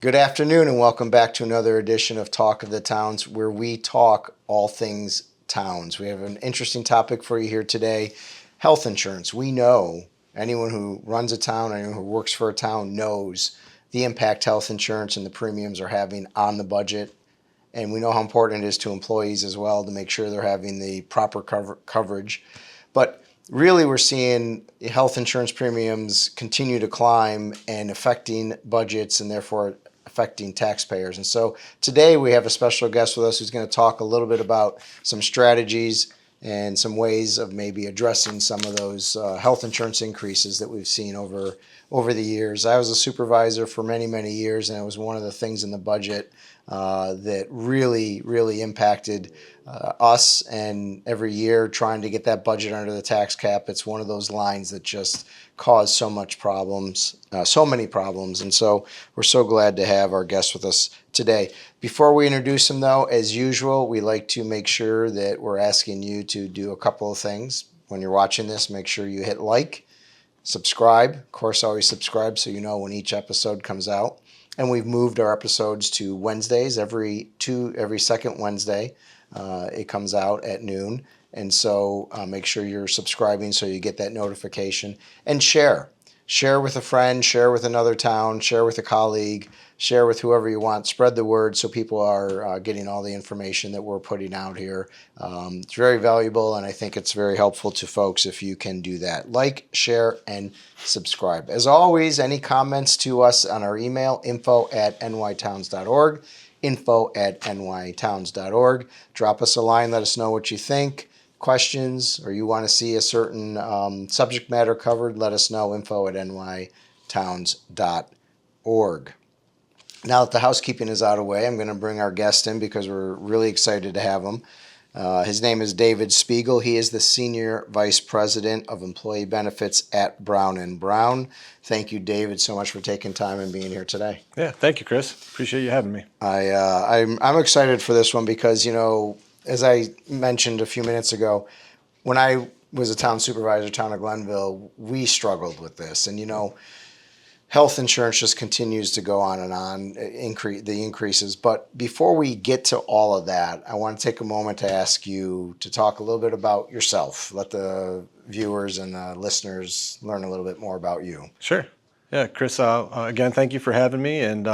Good afternoon and welcome back to another edition of Talk of the Towns, where we talk all things towns. We have an interesting topic for you here today, health insurance. We know anyone who runs a town, anyone who works for a town knows the impact health insurance and the premiums are having on the budget. And we know how important it is to employees as well to make sure they're having the proper coverage. But really, we're seeing health insurance premiums continue to climb and affecting budgets and therefore affecting taxpayers. And so today we have a special guest with us who's going to talk a little bit about some strategies and some ways of maybe addressing some of those health insurance increases that we've seen over the years. I was a supervisor for many years, and it was one of the things in the budget that really impacted us, and every year trying to get that budget under the tax cap. It's one of those lines that just cause so many problems. And so we're so glad to have our guest with us today. Before we introduce him, though, as usual, we like to make sure that we're asking you to do a couple of things. When you're watching this, make sure you hit like, subscribe. Of course, always subscribe so you know when each episode comes out. And we've moved our episodes to Wednesdays, every second Wednesday. It comes out at noon. And so make sure you're subscribing so you get that notification. And share. Share with a friend, share with another town, share with a colleague, share with whoever you want. Spread the word so people are getting all the information that we're putting out here. It's very valuable, and I think it's very helpful to folks if you can do that. Like, share, and subscribe. As always, any comments to us on our email, info@nytowns.org, info@nytowns.org. Drop us a line, let us know what you think. Questions, or you want to see a certain subject matter covered, let us know, info@nytowns.org. Now that the housekeeping is out of the way, I'm going to bring our guest in because we're really excited to have him. His name is David Spiegel. He is the Senior Vice President of Employee Benefits at Brown & Brown. Thank you, David, so much for taking time and being here today. Yeah, thank you, Chris. Appreciate you having me. I'm excited for this one because, as I mentioned a few minutes ago, when I was a town supervisor, town of Glenville, we struggled with this. And, health insurance just continues to go on and on, the increases. But before we get to all of that, I want to take a moment to ask you to talk a little bit about yourself. Let the viewers and the listeners learn a little bit more about you. Sure. Yeah, Chris, again, thank you for having me. And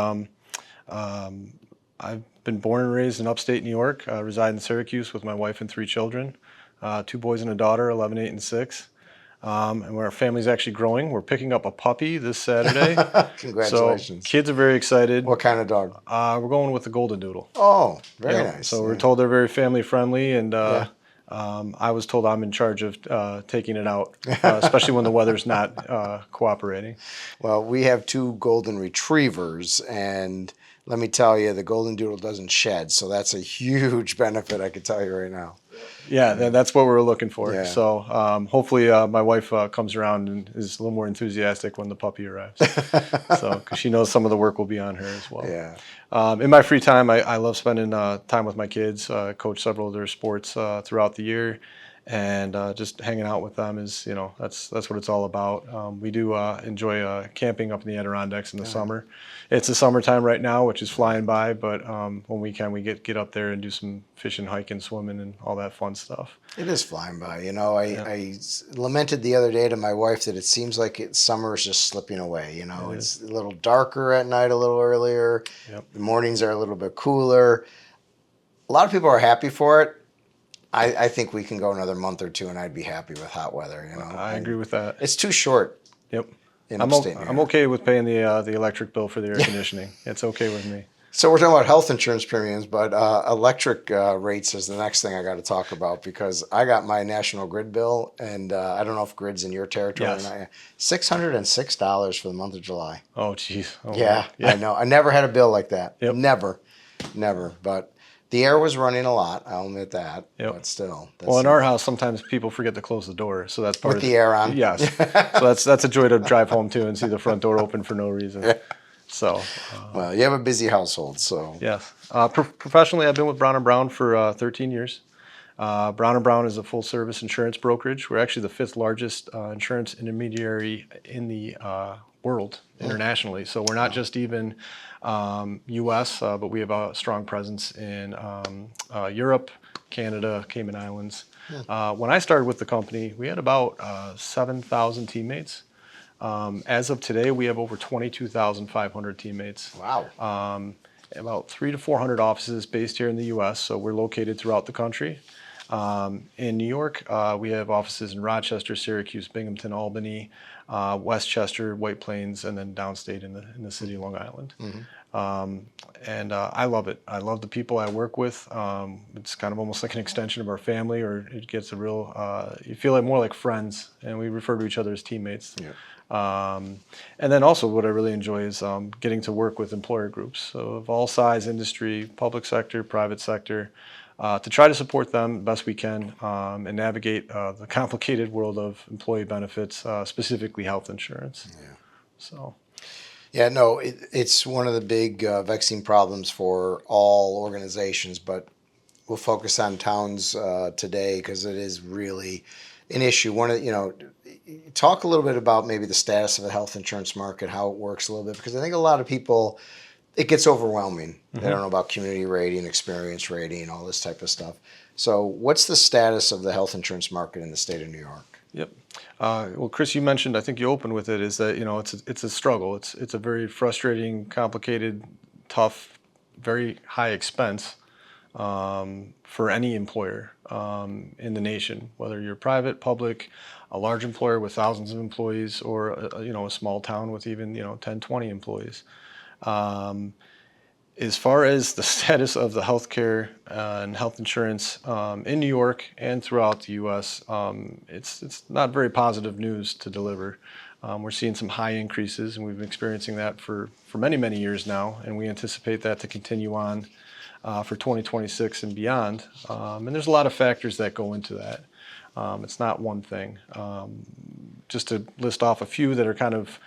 I've been born and raised in upstate New York, reside in Syracuse with my wife and 3 children, 2 boys and a daughter, 11, 8, and 6. And our family's actually growing. We're picking up a puppy this Saturday. Congratulations. So kids are very excited. What kind of dog? We're going with the Golden Doodle. Oh, very nice. So we're told they're very family friendly, and I was told I'm in charge of taking it out, especially when the weather's not cooperating. Well, we have 2 golden retrievers, and let me tell you, the Golden Doodle doesn't shed, so that's a huge benefit, I can tell you right now. Yeah, that's what we're looking for. Yeah. So hopefully my wife comes around and is a little more enthusiastic when the puppy arrives. So, because she knows some of the work will be on her as well. Yeah. In my free time, I love spending time with my kids. Coach several of their sports throughout the year, and just hanging out with them is, that's what it's all about. We do enjoy camping up in the Adirondacks in the summer. It's the summertime right now, which is flying by, but when we can, we get up there and do some fishing, hiking, swimming, and all that fun stuff. It is flying by. I lamented the other day to my wife that it seems like summer is just slipping away. It's a little darker at night, a little earlier. Yep. The mornings are a little bit cooler. A lot of people are happy for it. I think we can go another month or 2 and I'd be happy with hot weather. I agree with that. It's too short. Yep. I'm okay with paying the electric bill for the air conditioning. It's okay with me. So we're talking about health insurance premiums, but electric rates is the next thing I got to talk about because I got my National Grid bill, and I don't know if Grid's in your territory or not. $606 for the month of July. Oh, geez. Oh, yeah, I know. I never had a bill like that. Yep. Never. But the air was running a lot. I'll admit that. Yep. But still. Well, in our house, sometimes people forget to close the door, so that's part with the air on. Yes. So that's a joy to drive home too and see the front door open for no reason. Yeah. So. Well, you have a busy household, so. Yes. Professionally, I've been with Brown & Brown for 13 years. Brown & Brown is a full-service insurance brokerage. We're actually the 5th largest insurance intermediary in the world, internationally. So we're not just even U.S., but we have a strong presence in Europe, Canada, Cayman Islands. When I started with the company, we had about 7,000 teammates. As of today, we have over 22,500 teammates. Wow. About 300 to 400 offices based here in the U.S., so we're located throughout the country. In New York, we have offices in Rochester, Syracuse, Binghamton, Albany, Westchester, White Plains, and then downstate in the city of Long Island. And I love it. I love the people I work with. It's kind of almost like an extension of our family, or it gets a real, you feel like more like friends, and we refer to each other as teammates. Yeah. And then also what I really enjoy is getting to work with employer groups, so of all size, industry, public sector, private sector, to try to support them best we can and navigate the complicated world of employee benefits, specifically health insurance. Yeah. So. Yeah, no, it's one of the big vexing problems for all organizations, but we'll focus on towns today because it is really an issue. Talk a little bit about maybe the status of the health insurance market, how it works a little bit, because I think a lot of people, it gets overwhelming. They don't know about community rating, experience rating, all this type of stuff. So what's the status of the health insurance market in the state of New York? Yep. Well, Chris, you mentioned, I think you opened with it, is that, it's a struggle. It's a very frustrating, complicated, tough, very high expense for any employer in the nation, whether you're private, public, a large employer with thousands of employees, or a small town with even 10, 20 employees. As far as the status of the healthcare and health insurance in New York and throughout the U.S., it's not very positive news to deliver. We're seeing some high increases, and we've been experiencing that for many, many years now, and we anticipate that to continue on for 2026 and beyond. And there's a lot of factors that go into that. It's not one thing. Just to list off a few that are kind of,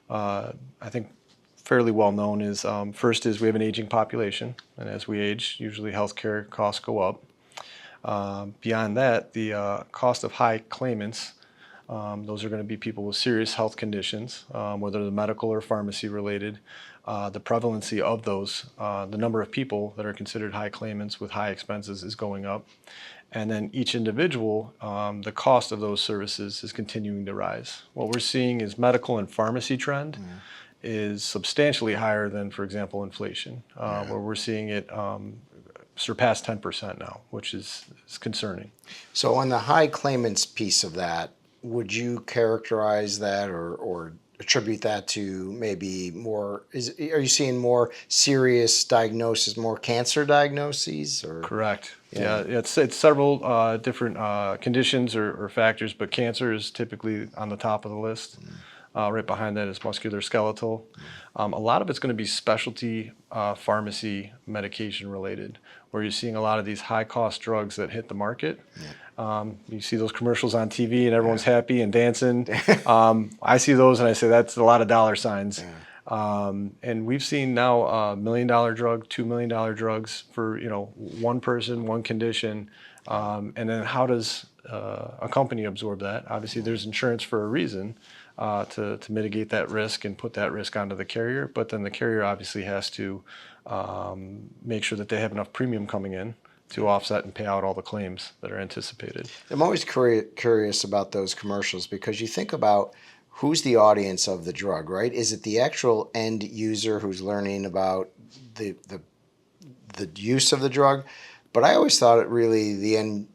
I think, fairly well known is, first is we have an aging population, and as we age, usually healthcare costs go up. Beyond that, the cost of high claimants, those are going to be people with serious health conditions, whether they're medical or pharmacy related. The prevalency of those, the number of people that are considered high claimants with high expenses is going up. And then each individual, the cost of those services is continuing to rise. What we're seeing is medical and pharmacy trend is substantially higher than, for example, inflation, where we're seeing it surpass 10% now, which is concerning. So on the high claimants piece of that, would you characterize that or attribute that to maybe more, are you seeing more serious diagnosis, more cancer diagnoses? Or? Correct. Yeah, it's several different conditions or factors, but cancer is typically on the top of the list. Right behind that is musculoskeletal. A lot of it's going to be specialty pharmacy medication related, where you're seeing a lot of these high cost drugs that hit the market. You see those commercials on TV and everyone's happy and dancing. I see those and I say that's a lot of dollar signs. And we've seen now $1 million drug, $2 million drugs for one person, one condition. And then how does a company absorb that? Obviously, there's insurance for a reason. To mitigate that risk and put that risk onto the carrier, but then the carrier obviously has to make sure that they have enough premium coming in to offset and pay out all the claims that are anticipated. I'm always curious about those commercials because you think about who's the audience of the drug, right? Is it the actual end user who's learning about the use of the drug? But I always thought the end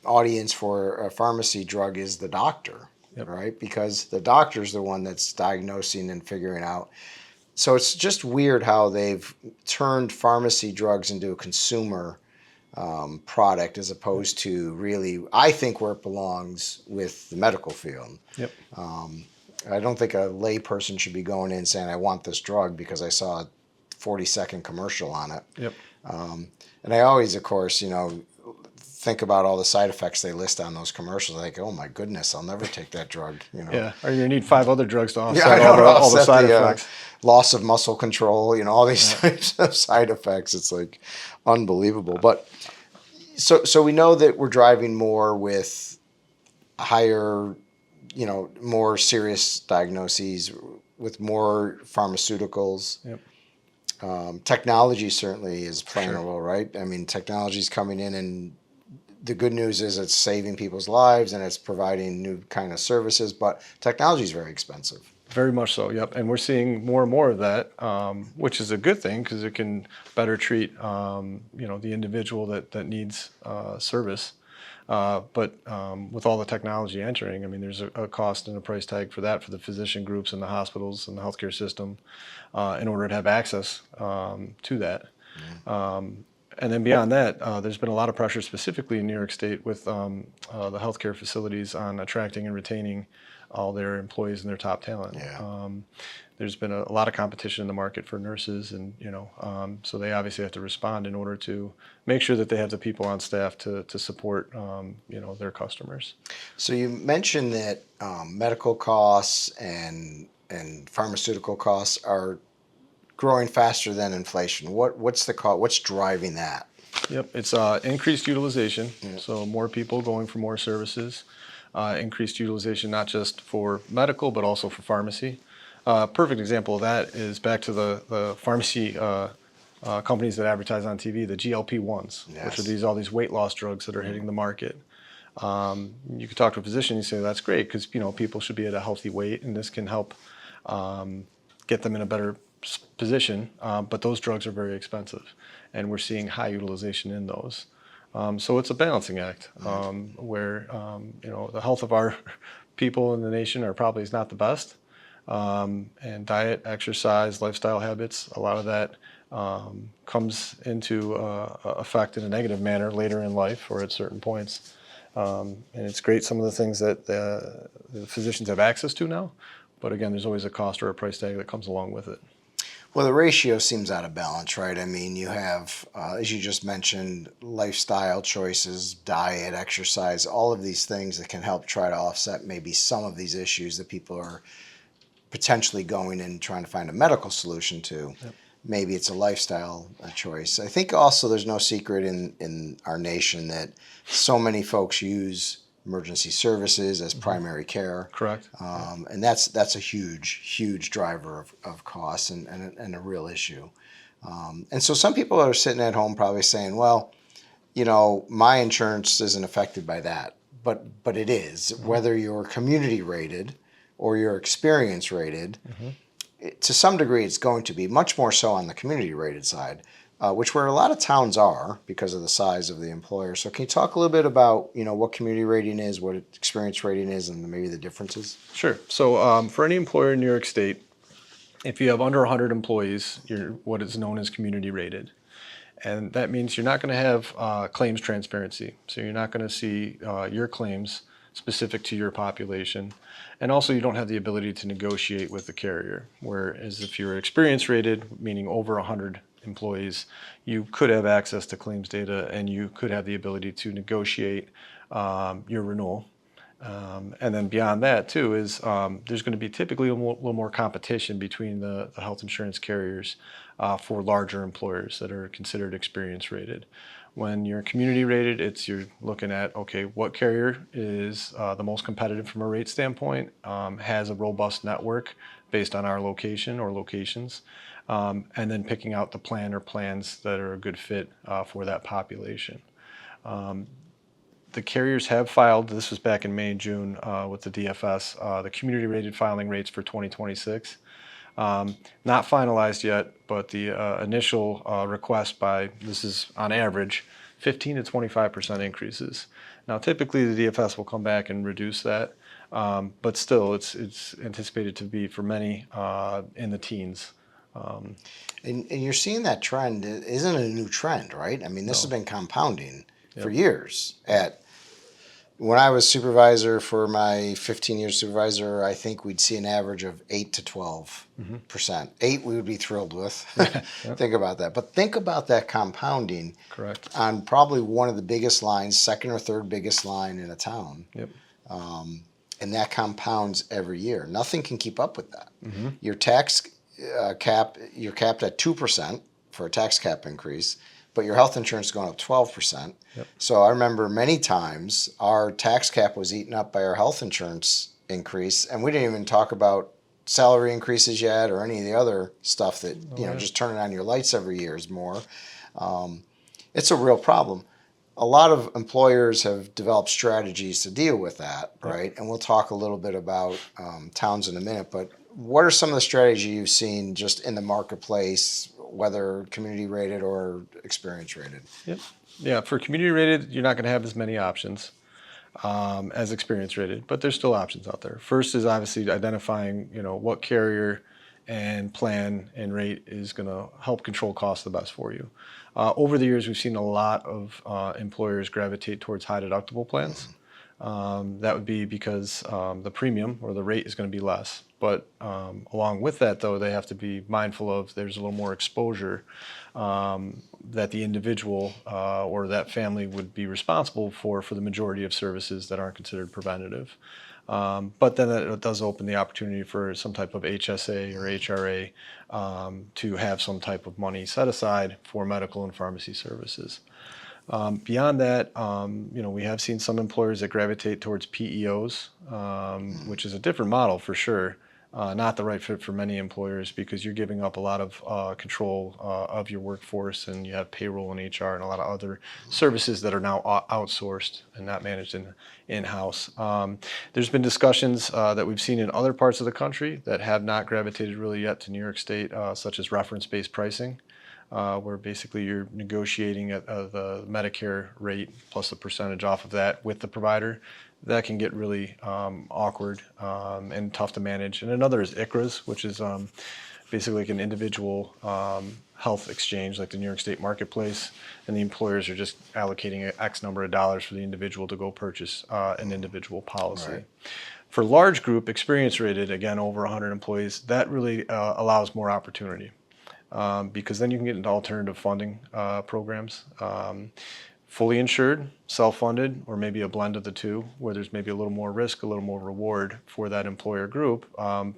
audience for a pharmacy drug is the doctor. Yep. Right? Because the doctor's the one that's diagnosing and figuring out. So it's just weird how they've turned pharmacy drugs into a consumer product as opposed to really, I think, where it belongs with the medical field. Yep. I don't think a layperson should be going in saying, I want this drug because I saw a 40-second commercial on it. Yep. And I always, of course, think about all the side effects they list on those commercials. Like, oh my goodness, I'll never take that drug. Yeah, or you need 5 other drugs to offset all the side effects. Loss of muscle control, all these types of side effects. It's like unbelievable. But so we know that we're driving more with higher, more serious diagnoses. with more pharmaceuticals. Yep. Technology certainly is playing Sure. a role, right? I mean, technology is coming in, and the good news is it's saving people's lives and it's providing new kind of services, but technology is very expensive. Very much so, yep. And we're seeing more and more of that, which is a good thing because it can better treat, the individual that needs service. But with all the technology entering, I mean, there's a cost and a price tag for that for the physician groups and the hospitals and the healthcare system in order to have access to that. And then beyond that, there's been a lot of pressure specifically in New York State with the healthcare facilities on attracting and retaining all their employees and their top talent. Yeah. There's been a lot of competition in the market for nurses, and so they obviously have to respond in order to make sure that they have the people on staff to support their customers. So you mentioned that medical costs and pharmaceutical costs are growing faster than inflation. What's the cost? What's driving that? Yep, it's increased utilization, Yeah. so more people going for more services. Increased utilization not just for medical but also for pharmacy. Perfect example of that is back to the pharmacy companies that advertise on TV, the GLP-1s, which Yes. are all these weight loss drugs that are hitting the market. You could talk to a physician and say that's great because people should be at a healthy weight, and this can help get them in a better position. But those drugs are very expensive, and we're seeing high utilization in those. So it's a balancing act where the health of our people in the nation are probably is not the best, and diet, exercise, lifestyle habits, a lot of that comes into effect in a negative manner later in life or at certain points. And it's great some of the things that the physicians have access to now, but again, there's always a cost or a price tag that comes along with it. Well, the ratio seems out of balance, right? I mean, you have, as you just mentioned, lifestyle choices, diet, exercise, all of these things that can help try to offset maybe some of these issues that people are potentially going and trying to find a medical solution to. Yep. Maybe it's a lifestyle choice. I think also there's no secret in our nation that so many folks use emergency services as primary care. Correct. And that's a huge driver of costs and a real issue. And so some people are sitting at home probably saying, well, my insurance isn't affected by that. But it is, whether you're community rated or you're experience rated. To some degree, it's going to be much more so on the community rated side, which where a lot of towns are because of the size of the employer. So can you talk a little bit about what community rating is, what experience rating is, and maybe the differences? Sure. So for any employer in New York State, if you have under 100 employees, you're what is known as community rated. And that means you're not going to have claims transparency. So you're not going to see your claims specific to your population. And also you don't have the ability to negotiate with the carrier. Whereas if you're experience rated, meaning over 100 employees, you could have access to claims data and you could have the ability to negotiate your renewal. And then beyond that too is there's going to be typically a little more competition between the health insurance carriers for larger employers that are considered experience rated. When you're community rated, you're looking at, okay, what carrier is the most competitive from a rate standpoint, has a robust network based on our location or locations, and then picking out the plan or plans that are a good fit for that population. The carriers have filed, this was back in May and June with the DFS, the community rated filing rates for 2026. Not finalized yet, but the initial request this is on average, 15 to 25% increases. Now, typically the DFS will come back and reduce that, but still it's anticipated to be for many in the teens. And you're seeing that trend. It isn't a new trend, right? I mean, this has been compounding for Yep. years. When I was supervisor for my 15-year supervisor, I think we'd see an average of 8 to 12%. 8 we would be thrilled with. Yep. Think about that. But think about that compounding Correct. on probably one of the biggest lines, second or third biggest line in a town. Yep. And that compounds every year. Nothing can keep up with that. Mm-hmm. Your tax cap, you're capped at 2% for a tax cap increase, but your health insurance is going up 12%. Yep. So I remember many times our tax cap was eaten up by our health insurance increase, and we didn't even talk about salary increases yet, or any of the other stuff that, Right. just turning on your lights every year is more. It's a real problem. A lot of employers have developed strategies to deal with that, Yep. right? And we'll talk a little bit about towns in a minute, but what are some of the strategies you've seen just in the marketplace, whether community rated or experience rated? Yep. Yeah, for community rated, you're not going to have as many options as experience rated, but there's still options out there. First is obviously identifying, what carrier and plan and rate is going to help control costs the best for you. Over the years, we've seen a lot of employers gravitate towards high deductible plans. That would be because the premium or the rate is going to be less. But along with that, though, they have to be mindful of there's a little more exposure that the individual or that family would be responsible for the majority of services that aren't considered preventative. But then it does open the opportunity for some type of HSA or HRA to have some type of money set aside for medical and pharmacy services. Beyond that, we have seen some employers that gravitate towards PEOs, which is a different model for sure. Not the right fit for many employers because you're giving up a lot of control of your workforce, and you have payroll and HR and a lot of other services that are now outsourced and not managed in-house. There's been discussions that we've seen in other parts of the country that have not gravitated really yet to New York State, such as reference-based pricing. Where basically you're negotiating the Medicare rate plus a percentage off of that with the provider. That can get really awkward and tough to manage. And another is ICRAs, which is basically like an individual health exchange, like the New York State Marketplace, and the employers are just allocating X number of dollars for the individual to go purchase an individual policy. Right. For large group, experience rated, again, over 100 employees, that really allows more opportunity. Because then you can get into alternative funding programs, fully insured, self-funded, or maybe a blend of the two, where there's maybe a little more risk, a little more reward for that employer group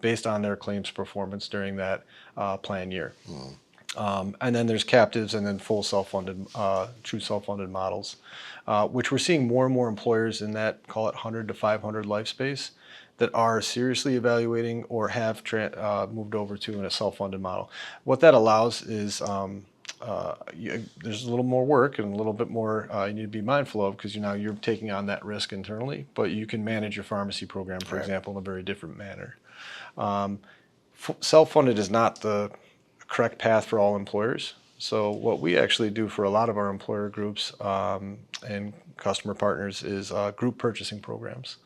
based on their claims performance during that plan year. And then there's captives and then full self-funded, true self-funded models, which we're seeing more and more employers in that, call it 100 to 500 life space, that are seriously evaluating or have moved over to a self-funded model. What that allows is there's a little more work and a little bit more you need to be mindful of because you're taking on that risk internally, but you can manage your pharmacy program, for example, in a very different manner. Self-funded is not the correct path for all employers. So what we actually do for a lot of our employer groups and customer partners is group purchasing programs.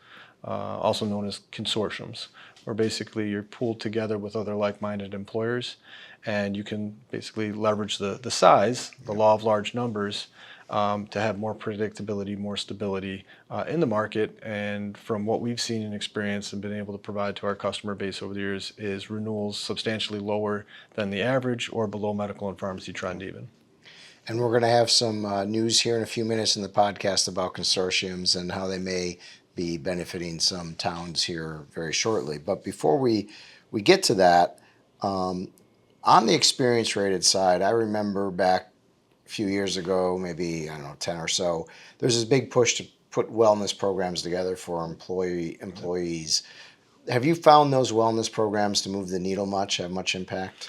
Also known as consortiums, where basically you're pooled together with other like-minded employers, and you can basically leverage the size, the law of large numbers, to have more predictability, more stability in the market. And from what we've seen and experienced and been able to provide to our customer base over the years is renewals substantially lower than the average or below medical and pharmacy trend even. And we're going to have some news here in a few minutes in the podcast about consortiums and how they may be benefiting some towns here very shortly. But before we get to that, on the experience rated side, I remember back a few years ago, maybe, 10 or so, there's this big push to put wellness programs together for employees. Have you found those wellness programs to move the needle much, have much impact?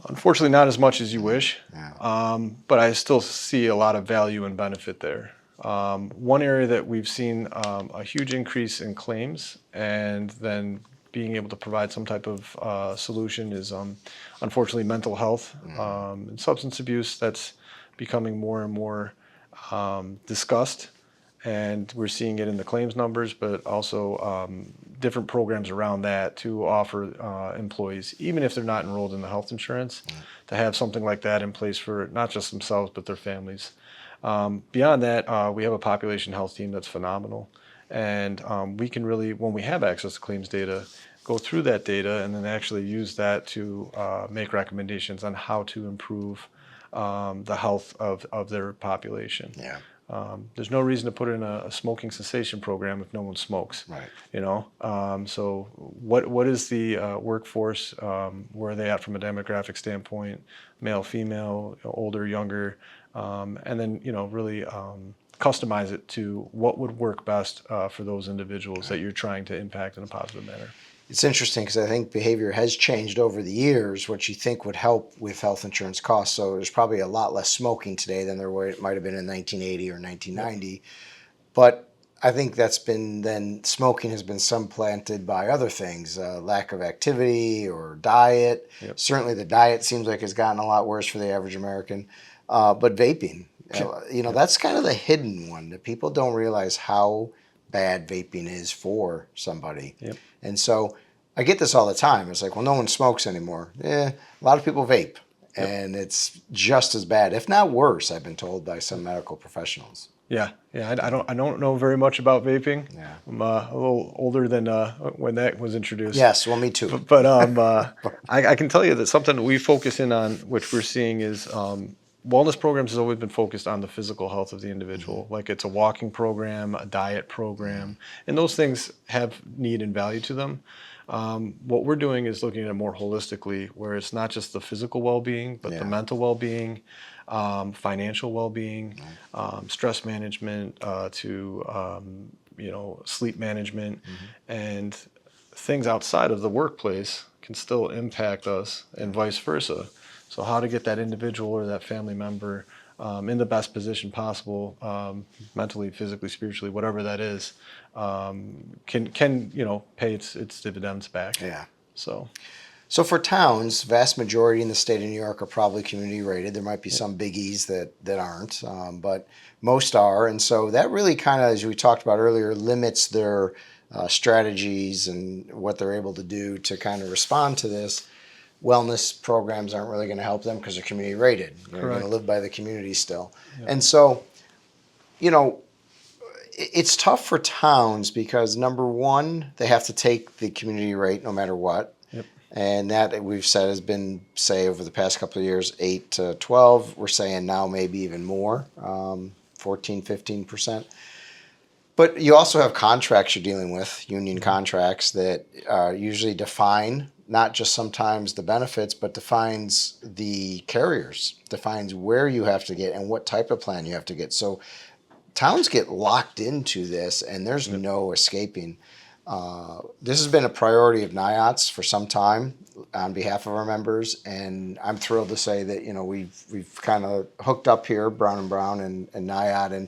Unfortunately, not as much as you wish, Yeah. but I still see a lot of value and benefit there. One area that we've seen a huge increase in claims and then being able to provide some type of solution is unfortunately mental health and substance abuse. That's becoming more and more discussed, and we're seeing it in the claims numbers, but also different programs around that to offer employees, even if they're not enrolled in the health insurance, to have something like that in place for not just themselves but their families. Beyond that, we have a population health team that's phenomenal, and we can really, when we have access to claims data, go through that data and then actually use that to make recommendations on how to improve the health of their population. Yeah. There's no reason to put in a smoking cessation program if no one smokes. Right. So what is the workforce? Where are they at from a demographic standpoint? Male, female, older, younger, and then really customize it to what would work best for those individuals that you're trying to impact in a positive manner. It's interesting because I think behavior has changed over the years, what you think would help with health insurance costs. So there's probably a lot less smoking today than there might have been in 1980 or 1990. But I think that's been then smoking has been supplanted by other things, lack of activity or diet. Yep. Certainly the diet seems like it's gotten a lot worse for the average American. But vaping, that's kind of the hidden one that people don't realize how bad vaping is for somebody. Yep. And so I get this all the time. It's like, well, no one smokes anymore. A lot of people vape. Yep. And it's just as bad, if not worse, I've been told by some medical professionals. Yeah. I don't know very much about vaping. Yeah. I'm a little older than when that was introduced. Yes, well, me too. But I can tell you that something we focus in on, which we're seeing is wellness programs has always been focused on the physical health of the individual. Mm-hmm. Like it's a walking program, a diet program, and those things have need and value to them. What we're doing is looking at it more holistically, where it's not just the physical well-being, but the mental well-being, financial well-being, stress management, to sleep management, and things outside of the workplace can still impact us, and vice versa. So how to get that individual or that family member in the best position possible, mentally, physically, spiritually, whatever that is, can pay its dividends back. Yeah. So for towns, vast majority in the state of New York are probably community rated. There might be some biggies that aren't, but most are. And so that really kind of, as we talked about earlier, limits their strategies and what they're able to do to kind of respond to this. Wellness programs aren't really going to help them because they're community rated. They're going to live by the community still. Yep. And so, it's tough for towns because, number one, they have to take the community rate no matter what. Yep. And that we've said has been, say, over the past couple of years, 8 to 12. We're saying now maybe even more, 14, 15%. But you also have contracts you're dealing with, union contracts that usually define not just sometimes the benefits, but defines the carriers, defines where you have to get and what type of plan you have to get. So towns get locked into this, and there's no escaping. This has been a priority of NYAOT's for some time on behalf of our members, and I'm thrilled to say that we've kind of hooked up here, Brown & Brown and NYAOT, and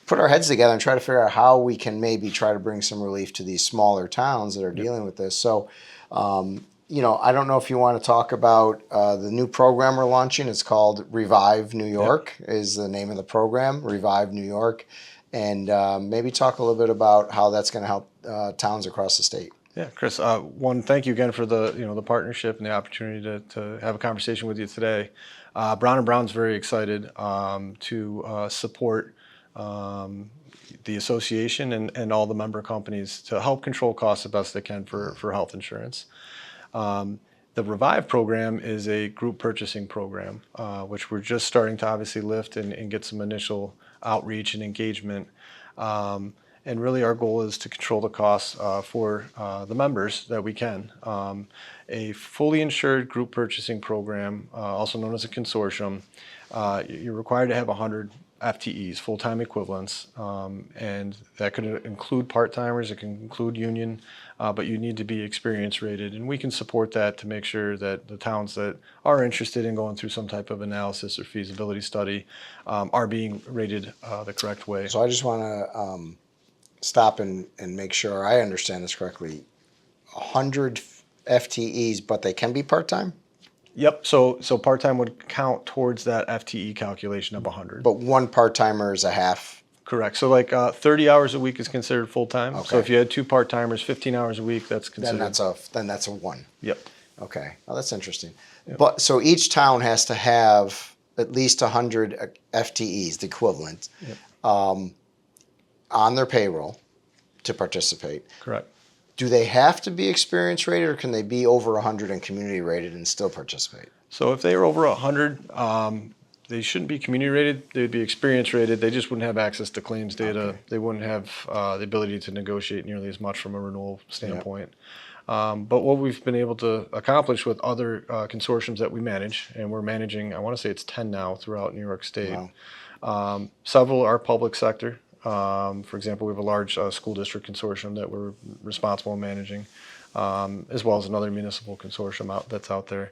put our heads together and try to figure out how we can maybe try to bring some relief to these smaller towns that are dealing with this. So, I don't know if you want to talk about the new program we're launching. It's called Revive New York is the name of the program, Revive New York. And maybe talk a little bit about how that's going to help towns across the state. Yeah, Chris, thank you again for the partnership and the opportunity to have a conversation with you today. Brown & Brown's very excited to support the association and all the member companies to help control costs the best they can for health insurance. The Revive program is a group purchasing program, which we're just starting to obviously lift and get some initial outreach and engagement. And really our goal is to control the costs for the members that we can. A fully insured group purchasing program, also known as a consortium, you're required to have 100 FTEs, full-time equivalents, and that could include part-timers, it can include union, but you need to be experience rated, and we can support that to make sure that the towns that are interested in going through some type of analysis or feasibility study are being rated the correct way. So I just want to stop and make sure I understand this correctly. 100 FTEs, but they can be part-time? Yep. So part-time would count towards that FTE calculation of 100. But one part-timer is a half. Correct. So 30 hours a week is considered full-time. Okay. So if you had 2 part-timers, 15 hours a week, that's considered. Then that's a one. Yep. Okay. Oh, that's interesting. Yep. But so each town has to have at least 100 FTEs, the equivalent, on their payroll to participate. Correct. Do they have to be experience rated, or can they be over 100 and community rated and still participate? So if they were over 100, they shouldn't be community rated. They'd be experience rated. They just wouldn't have access to claims data. Okay. They wouldn't have the ability to negotiate nearly as much from a renewal standpoint. Yep. But what we've been able to accomplish with other consortiums that we manage, and we're managing, I want to say it's 10 now throughout New York State. Wow. Several are public sector. For example, we have a large school district consortium that we're responsible in managing. as well as another municipal consortium that's out there,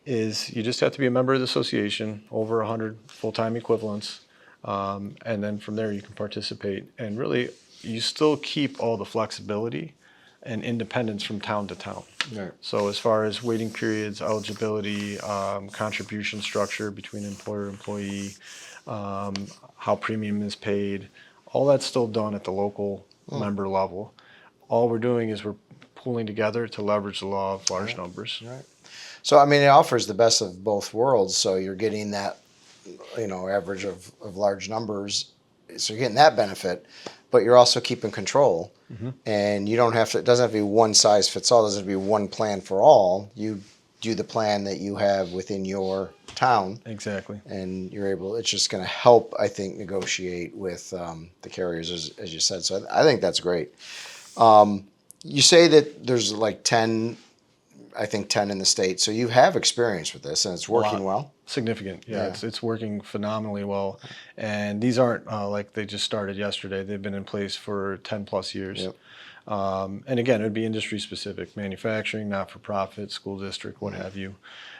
is you just have to be a member of the association, over 100 full-time equivalents, and then from there you can participate. And really, you still keep all the flexibility and independence from town to town. Right. So as far as waiting periods, eligibility, contribution structure between employer employee, how premium is paid, all that's still done at the local member level. All we're doing is we're pooling together to leverage the law of large numbers. Right. So, I mean, it offers the best of both worlds. So you're getting that, average of large numbers. So you're getting that benefit, but you're also keeping control. And you don't have to, it doesn't have to be one size fits all. It doesn't have to be one plan for all. You do the plan that you have within your town. Exactly. And you're able, it's just going to help, I think, negotiate with the carriers, as you said. So I think that's great. You say that there's like 10 in the state. So you have experience with this, and it's working well. Significant, yeah. It's working phenomenally well, and these aren't like they just started yesterday. They've been in place for 10 plus years. Yep. And again, it would be industry specific: manufacturing, not for profit, school district, what have you.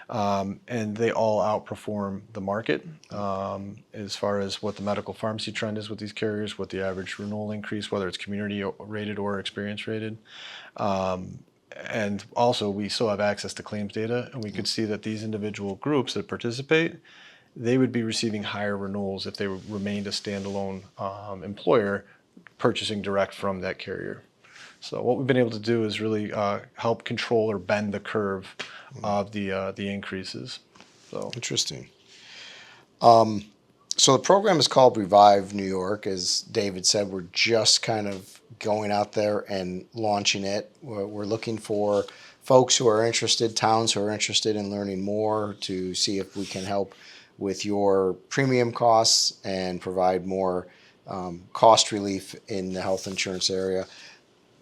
And they all outperform the market as far as what the medical pharmacy trend is with these carriers, what the average renewal increase, whether it's community rated or experience rated. And also, we still have access to claims data, and we could see that these individual groups that participate, they would be receiving higher renewals if they remained a standalone employer purchasing direct from that carrier. So what we've been able to do is really help control or bend the curve of the increases. So Interesting. So the program is called Revive New York. As David said, we're just kind of going out there and launching it. We're looking for folks who are interested, towns who are interested in learning more, to see if we can help with your premium costs and provide more cost relief in the health insurance area.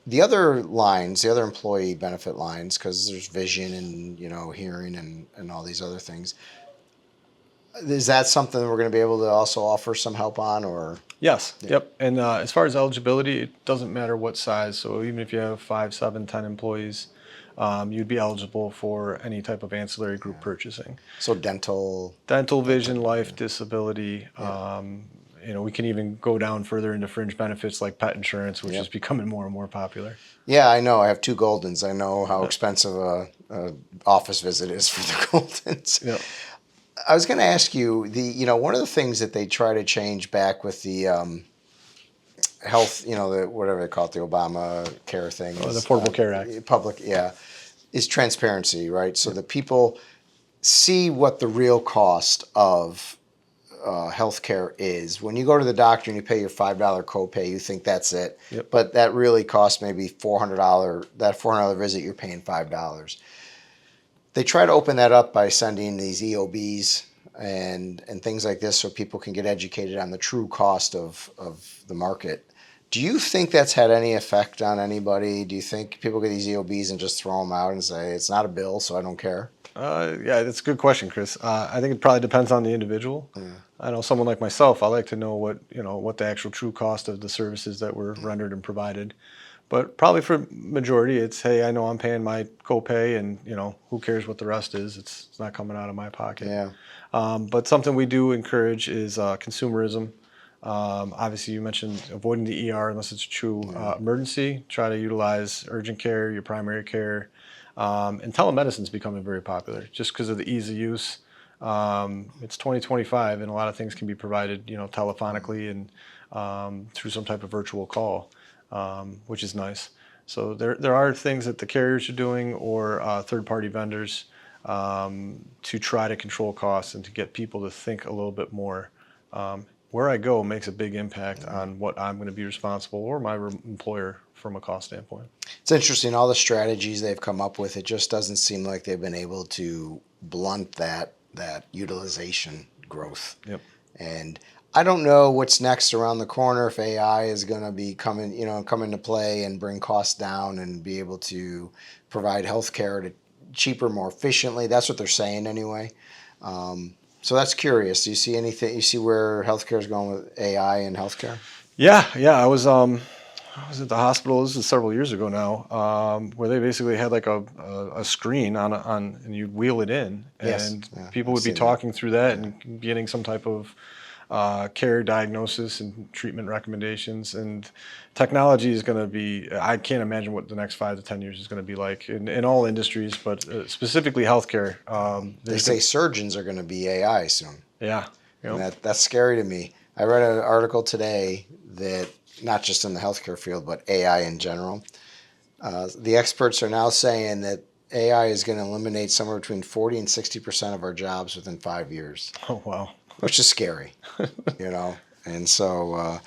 The other lines, the other employee benefit lines, because there's vision and hearing and all these other things. Is that something we're going to be able to also offer some help on, or? Yes. Yeah. Yep. And as far as eligibility, it doesn't matter what size. So even if you have 5, 7, 10 employees, you'd be eligible for any type of ancillary group purchasing. So dental, vision, life, disability. We can even go down further into fringe benefits like pet insurance, which is becoming more and more popular. Yeah, I know. I have 2 Goldens. I know how expensive a office visit is for the Goldens. Yep. I was going to ask you, one of the things that they try to change back with the health, whatever they call it, the Obama Care thing. The Affordable Care Act. Public, is transparency, right? So that people see what the real cost of healthcare is. When you go to the doctor and you pay your $5 copay, you think that's it. Yep. But that really costs maybe $400. That $400 visit, you're paying $5. They try to open that up by sending these EOBs and things like this so people can get educated on the true cost of the market. Do you think that's had any effect on anybody? Do you think people get these EOBs and just throw them out and say, it's not a bill, so I don't care? Yeah, that's a good question, Chris. I think it probably depends on the individual. I know someone like myself, I like to know what the actual true cost of the services that were rendered and provided. But probably for majority, it's, hey, I know I'm paying my copay, and who cares what the rest is? It's not coming out of my pocket. Yeah. But something we do encourage is consumerism. Obviously, you mentioned avoiding the ER unless it's a true emergency. Try to utilize urgent care, your primary care, and telemedicine is becoming very popular just because of the ease of use. It's 2025, and a lot of things can be provided, telephonically and through some type of virtual call. Which is nice. So there are things that the carriers are doing or third-party vendors to try to control costs and to get people to think a little bit more. Where I go makes a big impact on what I'm going to be responsible or my employer from a cost standpoint. It's interesting, all the strategies they've come up with, it just doesn't seem like they've been able to blunt that utilization growth. Yep. And I don't know what's next around the corner, if AI is going to be come into play and bring costs down and be able to provide healthcare cheaper, more efficiently. That's what they're saying anyway. So that's curious. Do you see anything? You see where healthcare is going with AI and healthcare? Yeah. I was I was at the hospital. This is several years ago now, where they basically had like a screen on, and you'd wheel it in, Yes. and Yeah, people I've would be seen that. talking through that and getting some type of care diagnosis and treatment recommendations. And technology is going to be, I can't imagine what the next 5 to 10 years is going to be like in all industries, but specifically healthcare. They say surgeons are going to be AI soon. Yeah. And Yep. that's scary to me. I read an article today that, not just in the healthcare field, but AI in general, the experts are now saying that AI is going to eliminate somewhere between 40 and 60% of our jobs within 5 years, Oh, wow. which is scary, you know. And so,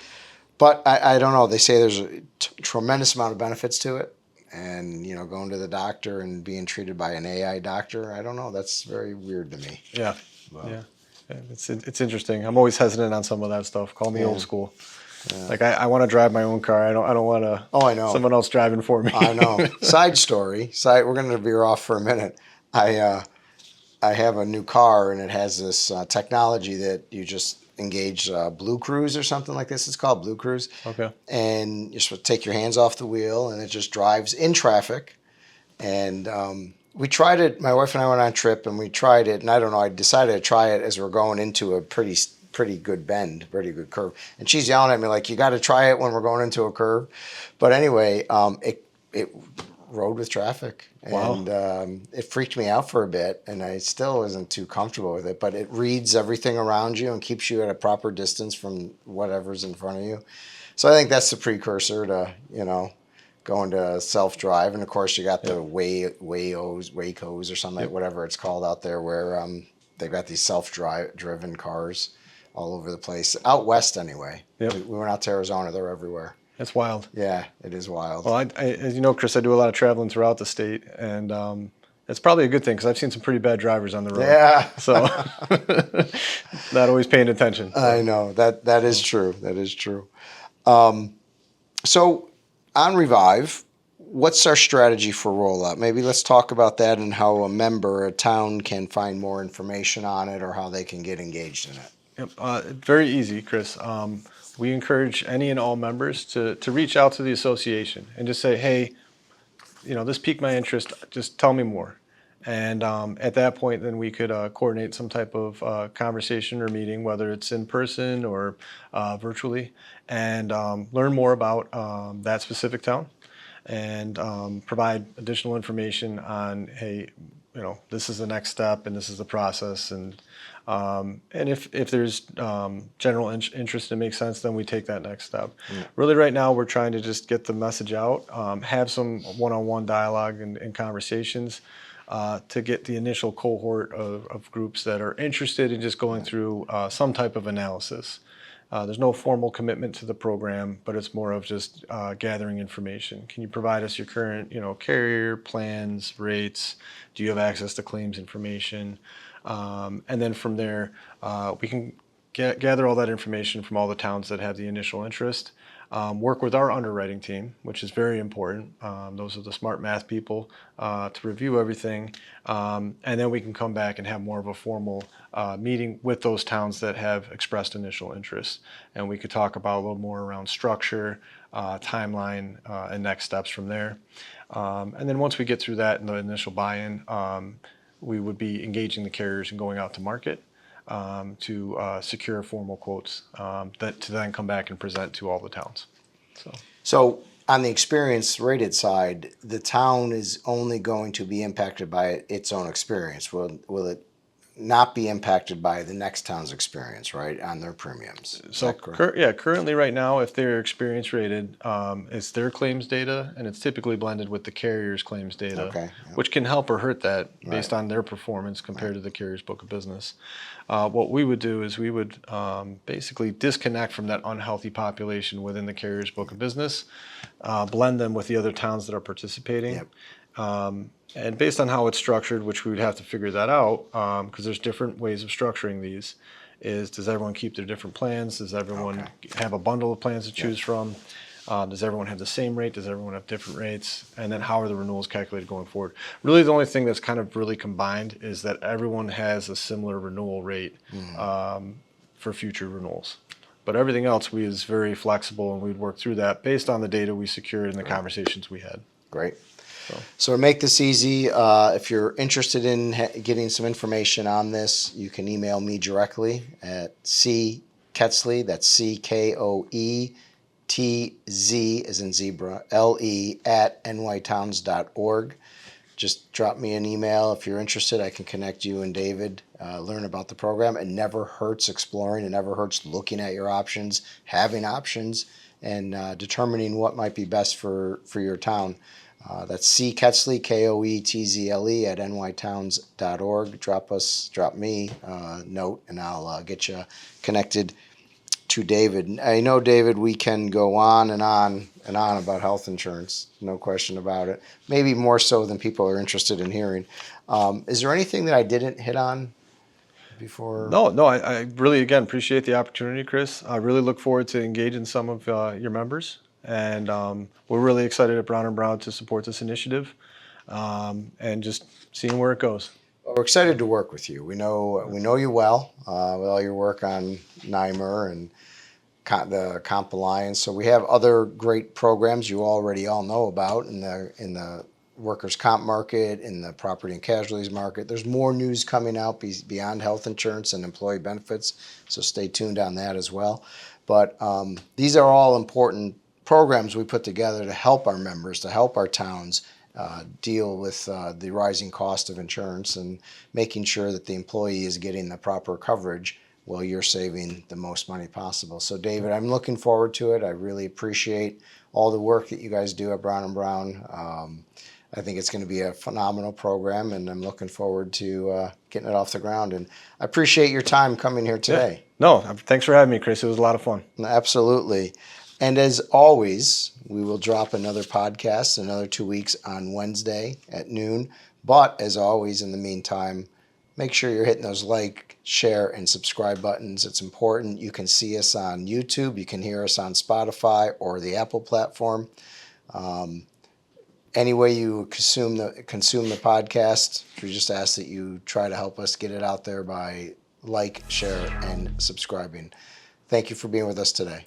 but I don't know. They say there's a tremendous amount of benefits to it. And, you know, going to the doctor and being treated by an AI doctor, I don't know. That's very weird to me. Yeah. Well, Yeah. It's interesting. I'm always hesitant on some of that stuff. Call me Yeah. old school. Yeah. Like I want to drive my own car. I don't want to. Oh, I know. Someone else driving for me. I know. Side story. We're going to veer off for a minute. I have a new car, and it has this technology that you just engage Blue Cruise or something like this. It's called Blue Cruise, Okay. and you're supposed to take your hands off the wheel, and it just drives in traffic. And we tried it. My wife and I went on a trip, and we tried it. And I don't know. I decided to try it as we're going into a pretty good bend, pretty good curve. And she's yelling at me like, "You got to try it when we're going into a curve." But anyway, it rode with traffic, Wow. and it freaked me out for a bit. And I still wasn't too comfortable with it. But it reads everything around you and keeps you at a proper distance from whatever's in front of you. So I think that's the precursor to, you know, going to self-drive. And of course you got the Waycos or something, Yep. whatever it's called out there, where they've got these self-driven cars all over the place. Out west anyway. Yep. We went out to Arizona. They're everywhere. That's wild. Yeah, it is wild. Well, as you know, Chris, I do a lot of traveling throughout the state, and it's probably a good thing because I've seen some pretty bad drivers on the road. Yeah. So not always paying attention. I know. That is true. That is true. So on Revive, what's our strategy for rollout? Maybe let's talk about that and how a town can find more information on it or how they can get engaged in it. Yep. Very easy, Chris. We encourage any and all members to reach out to the association and just say, hey, you know, this piqued my interest. Just tell me more. And at that point, then we could coordinate some type of conversation or meeting, whether it's in person or virtually, and learn more about that specific town and provide additional information on, hey, you know, this is the next step and this is the process. And if there's general interest and makes sense, then we take that next step. Really, right now, we're trying to just get the message out, have some one-on-one dialogue and conversations to get the initial cohort of groups that are interested in just going through some type of analysis. There's no formal commitment to the program, but it's more of just gathering information. Can you provide us your current, you know, carrier plans, rates? Do you have access to claims information? And then from there, we can gather all that information from all the towns that have the initial interest. Work with our underwriting team, which is very important. Those are the smart math people to review everything. And then we can come back and have more of a formal meeting with those towns that have expressed initial interest. And we could talk about a little more around structure, timeline, and next steps from there. And then once we get through that and the initial buy-in, we would be engaging the carriers and going out to market to secure formal quotes that to then come back and present to all the towns. So on the experience rated side, the town is only going to be impacted by its own experience. Will it not be impacted by the next town's experience, right, on their premiums? Is So that correct? currently right now, if they're experience rated, it's their claims data, and it's typically blended with the carrier's claims data, Okay, yeah. which can help or hurt that based Right. on their performance compared to the carrier's book of business. What we would do is we would basically disconnect from that unhealthy population within the carrier's book of business, blend them with the other towns that are participating. Yep. And based on how it's structured, which we would have to figure that out, because there's different ways of structuring these, does everyone keep their different plans? Does everyone have a bundle of plans to choose from? Does everyone have the same rate? Does everyone have different rates? And then how are the renewals calculated going forward? Really, the only thing that's kind of really combined is that everyone has a similar renewal rate for future renewals. But everything else is very flexible, and we'd work through that based on the data we secured and the conversations we had. Great. So to make this easy, if you're interested in getting some information on this, you can email me directly at Koetzle, that's CKOETZ as in zebra, LE at nytowns.org. Just drop me an email if you're interested. I can connect you and David, learn about the program. It never hurts exploring. It never hurts looking at your options, having options, and determining what might be best for your town. That's Koetzle, Koetzle at nytowns.org. Drop me a note, and I'll get you connected to David. I know, David, we can go on and on and on about health insurance, no question about it. Maybe more so than people are interested in hearing. Is there anything that I didn't hit on before? No, I really, again, appreciate the opportunity, Chris. I really look forward to engaging some of your members, and we're really excited at Brown & Brown to support this initiative, and just seeing where it goes. Well, we're excited to work with you. We know you well with all your work on NYMER and the Comp Alliance. So we have other great programs you already all know about in the workers' comp market, in the property and casualties market. There's more news coming out beyond health insurance and employee benefits, so stay tuned on that as well. But these are all important programs we put together to help our members, to help our towns deal with the rising cost of insurance and making sure that the employee is getting the proper coverage while you're saving the most money possible. So David, I'm looking forward to it. I really appreciate all the work that you guys do at Brown & Brown. I think it's going to be a phenomenal program, and I'm looking forward to getting it off the ground. And I appreciate your time coming here today. Yeah. No, thanks for having me, Chris. It was a lot of fun. Absolutely. And as always, we will drop another podcast another 2 weeks on Wednesday at noon. But as always, in the meantime, make sure you're hitting those like, share, and subscribe buttons. It's important. You can see us on YouTube. You can hear us on Spotify or the Apple platform. Any way you consume the podcast, we just ask that you try to help us get it out there by like, share, and subscribing. Thank you for being with us today.